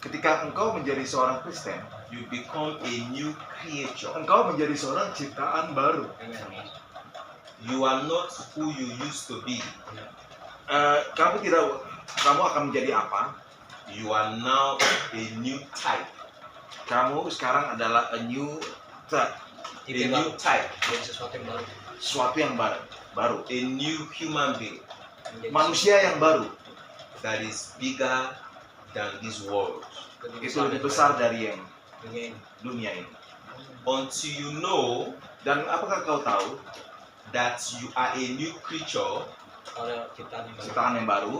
Ketika engkau menjadi seorang Kristen, you become a new creature. engkau menjadi seorang ciptaan baru. You are not who you used to be. Kamu akan menjadi apa? You are now a new type. Kamu sekarang adalah a new type. A new type. Jadi sesuatu yang baru. Sesuatu yang baru. A new human being Manusia yang baru. that is bigger than this world. Itu lebih besar dari yang dunia ini. dunia ini. Until you know Dan apakah kau tahu that you are a new creature, Kalau ciptaan yang baru. ciptaan yang baru,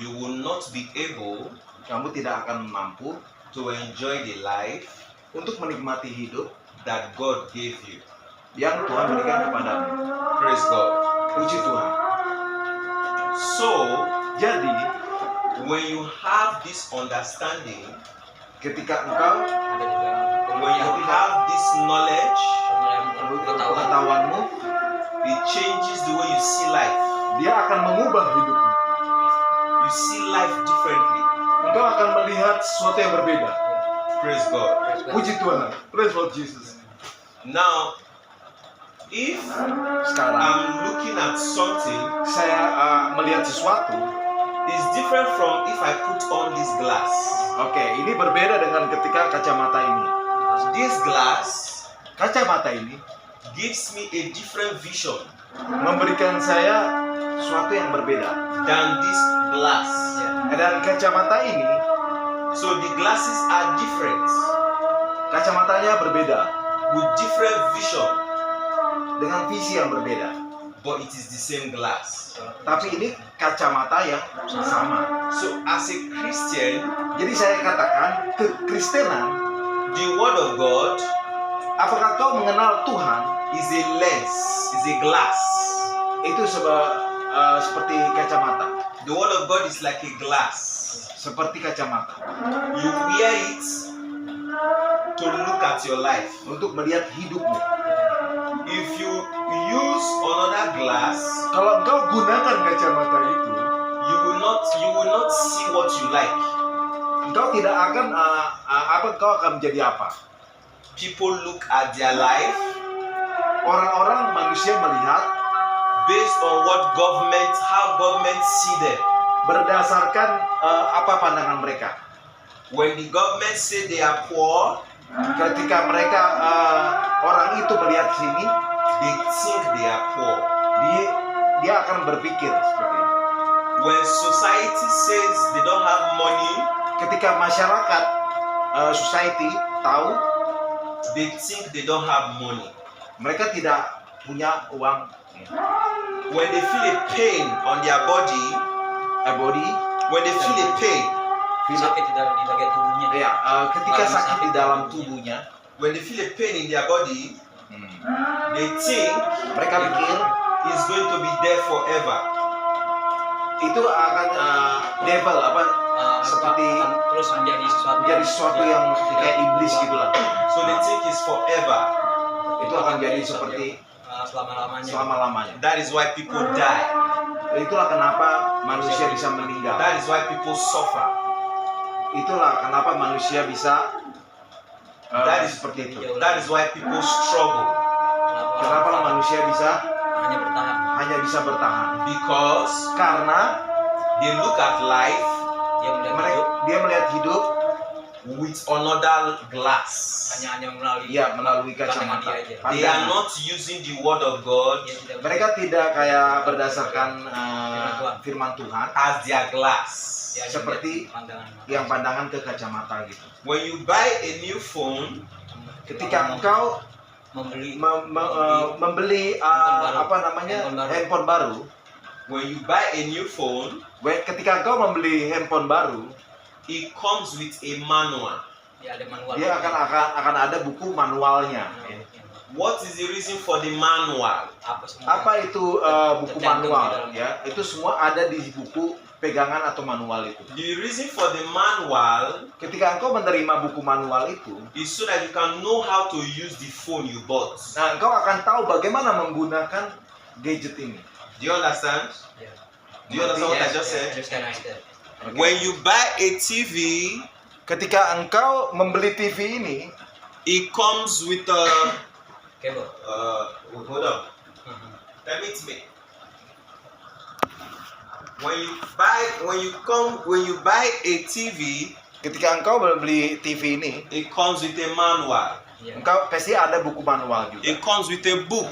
you will not be able kamu tidak akan mampu to enjoy the life untuk menikmati hidup that God gave you. yang Tuhan berikan kepadamu. Praise God. Puji Tuhan. So, Jadi, when you have this understanding, ketika engkau Ada juga yang when you have this knowledge, pengetahuanmu, it changes the way you see life. dia akan mengubah hidupmu. You see life differently. Engkau akan melihat sesuatu yang berbeda. Praise God. Puji Tuhan. Praise Lord Jesus. Now, if Sekarang I'm looking at something, saya melihat sesuatu. it's different from if I put on this glass. Oke, ini berbeda dengan ketika kacamata ini. This glass Kacamata ini gives me a different vision memberikan saya sesuatu yang berbeda. than this glass. Dan kacamata ini, So the glasses are different kacamatanya berbeda with different vision, dengan visi yang berbeda. but it is the same glass. Tapi ini kacamata yang sama. So as a Christian, Jadi saya katakan kekristenan, the word of God apakah kau mengenal Tuhan? is a lens, is a glass. Itu seperti kacamata, The word of God is like a glass. seperti kacamata You wear it to look at your life. untuk melihat hidupmu. If you use another glass, Kalau engkau gunakan kacamata itu, you will not see what you like. engkau tidak akan engkau akan menjadi apa? People look at their life Orang-orang manusia melihat based on how government see them. berdasarkan apa pandangan mereka. When the government say they are poor, Ketika mereka orang itu melihat sini, they think they are poor. dia akan berpikir seperti ini. When society says they don't have money, Ketika masyarakat society tahu they think they don't have money. mereka tidak punya uang, When they feel a pain on their body, body, when they feel a pain, Sakit di bagian tubuhnya. ya, ketika sakit di dalam tubuhnya, when they feel a pain in their body, they think mereka pikir it's going to be there forever. itu akan devil seperti terus menjadi sesuatu yang kayak iblis gitulah. So they think it's forever. Itu akan jadi seperti selama-lamanya. That is why people die. Itulah kenapa manusia bisa meninggal. That is why people suffer. Itulah kenapa manusia bisa That is seperti itu. That is why people struggle. Kenapa manusia bisa hanya bisa bertahan? Because Karena they look at life dia melihat hidup with another glass. hanya melalui melalui kacamata. They are not using the word of God Mereka tidak kayak berdasarkan firman Tuhan as their glass. seperti yang pandangan ke kacamata gitu. When you buy a new phone, Ketika engkau membeli membeli handphone baru, when you buy a new phone, ketika engkau membeli handphone baru, it comes with a manual. ada manual. dia akan ada buku manualnya. What is the reason for the manual? Apa itu buku manual? Ya, itu semua ada di buku pegangan atau manual itu. The reason for the manual Ketika engkau menerima buku manual itu, is so that you can know how to use the phone you bought. nah engkau akan tahu bagaimana menggunakan gadget ini. Do you understand? Do you understand what I just said? Okay. When you buy a TV, Ketika engkau membeli TV ini, it comes with a Cable. hold on. Permit me. When you buy a TV, ketika engkau membeli TV ini, it comes with a manual. Iya. engkau pasti ada buku manual juga. It comes with a book.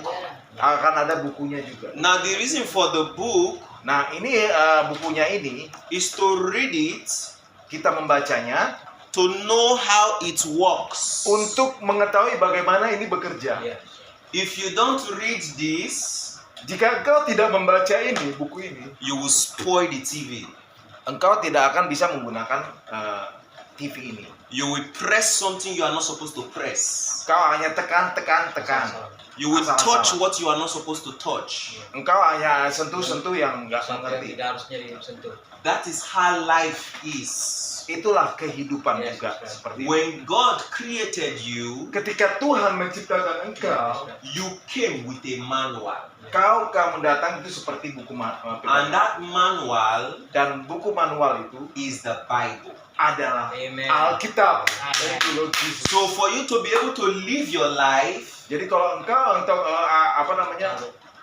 Akan ada bukunya juga. Now the reason for the book Nah, ini bukunya ini is to read it, kita membacanya to know how it works. untuk mengetahui bagaimana ini bekerja. Iya. If you don't read this, Jika engkau tidak membaca ini, buku ini, you will spoil the TV. engkau tidak akan bisa menggunakan TV ini. You will press something you are not supposed to press. Kau hanya tekan. You will Asal-asalan. touch what you are not supposed to touch. Engkau hanya sentuh yang nggak Sesuatu yang mengerti. tidak harusnya disentuh. That is how life is. Itulah kehidupan Yes, juga yes. seperti itu. When God created you, Ketika Tuhan menciptakan engkau, you came with a manual. kamu datang itu seperti buku And pegangan. that manual Dan buku manual itu is the Bible. adalah Amen. Alkitab. Amen. Thank you, Lord Jesus. So for you to be able to live your life, Jadi kalau engkau untuk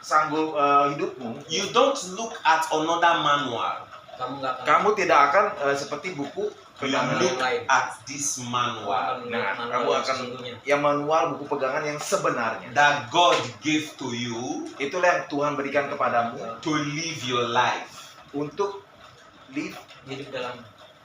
sanggup hidupmu, you don't look at another manual. Kamu nggak akan. kamu tidak akan seperti buku You pegangan. look at this Kamu manual akan Nah, melihat kamu manual yang akan sesungguhnya. yang manual buku pegangan yang sebenarnya. that God gave to you Itulah yang Tuhan berikan kepadamu to live your life. untuk live Hidup dalam.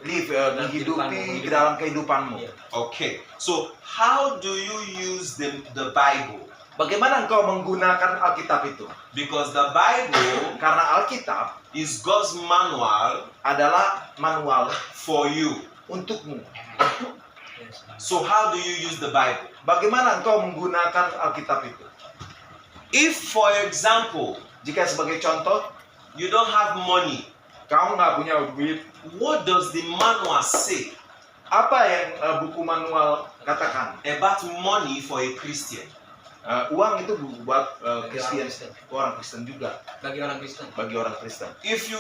menghidupi dalam kehidupanmu. Iya. Okay, so how do you use the Bible? Bagaimana engkau menggunakan Alkitab itu? Because the Bible Karena Alkitab is God's manual adalah manual for you. untukmu. Yes. So how do you use the Bible? Bagaimana engkau menggunakan Alkitab itu? If, for example, Jika sebagai contoh, you don't have money, kamu nggak punya duit, what does the manual say apa yang buku manual katakan? about money for a Christian? Uang itu buat Bagi orang Kristen, Kristen. orang Kristen juga, Bagi orang Kristen. bagi orang Kristen. If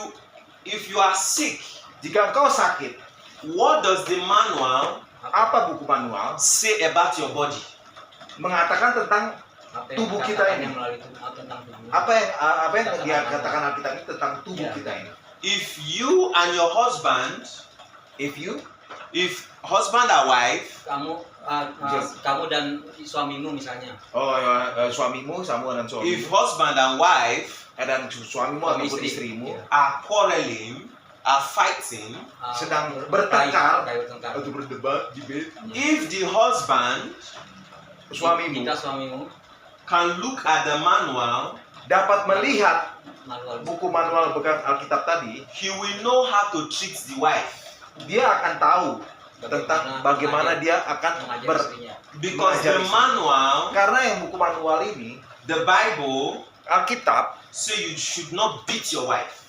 you are sick, Jika engkau sakit, what does the manual apa buku manual say about your body? mengatakan tentang Apa tubuh yang kita dikatakan ini? yang melalui tubuh tentang tubuh. apa yang dia katakan Alkitab ini tentang tubuh Ya. kita ini? If you and your husband, If husband and wife, Yes. kamu dan suamimu misalnya. suamimu sama dengan suamimu, if husband and wife dan suamimu Suami ataupun istri. istrimu Iya. are quarreling, are fighting, sedang berkelahi, bertengkar bertengkar. atau berdebat, debate, if the husband suamimu Jika suamimu can look at the manual, dapat melihat manual buku manual bekas Alkitab tadi, he will know how to treat the wife. dia akan tahu tentang bagaimana dia akan mengajar istrinya. Because the manual, karena yang buku manual ini, the Bible, Alkitab say you should not beat your wife.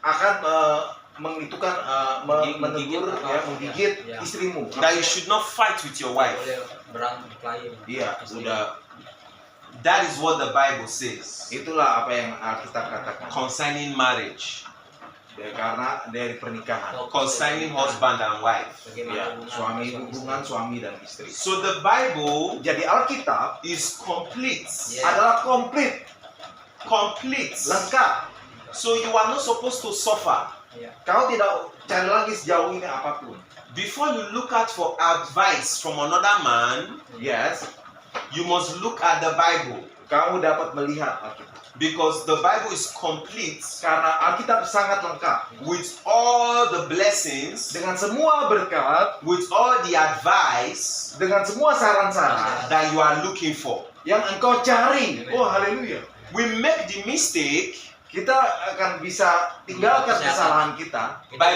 akan mengitukan menegur, menggigit Ya. istrimu. That you should not fight with your wife. Boleh berkelahi. Iya, sudah. That is what the Bible says Itulah apa yang Alkitab katakan. concerning marriage, Karena dari pernikahan, concerning husband and wife. ya, hubungan suami dan istri. So the Bible Jadi Alkitab is complete. Ya. adalah komplit, Complete. lengkap. So you are not supposed to suffer. Ya. Kau tidak cari lagi sejauh ini apapun. Before you look out for advice from another man, Yes, you must look at the Bible. kamu dapat melihat Alkitab. Because the Bible is complete Karena Alkitab sangat lengkap with all the blessings, dengan semua berkat, with all the advice dengan semua saran-saran that you are looking for. yang engkau cari. Oh, haleluya. We make the mistake Kita akan bisa tinggalkan kesalahan kita by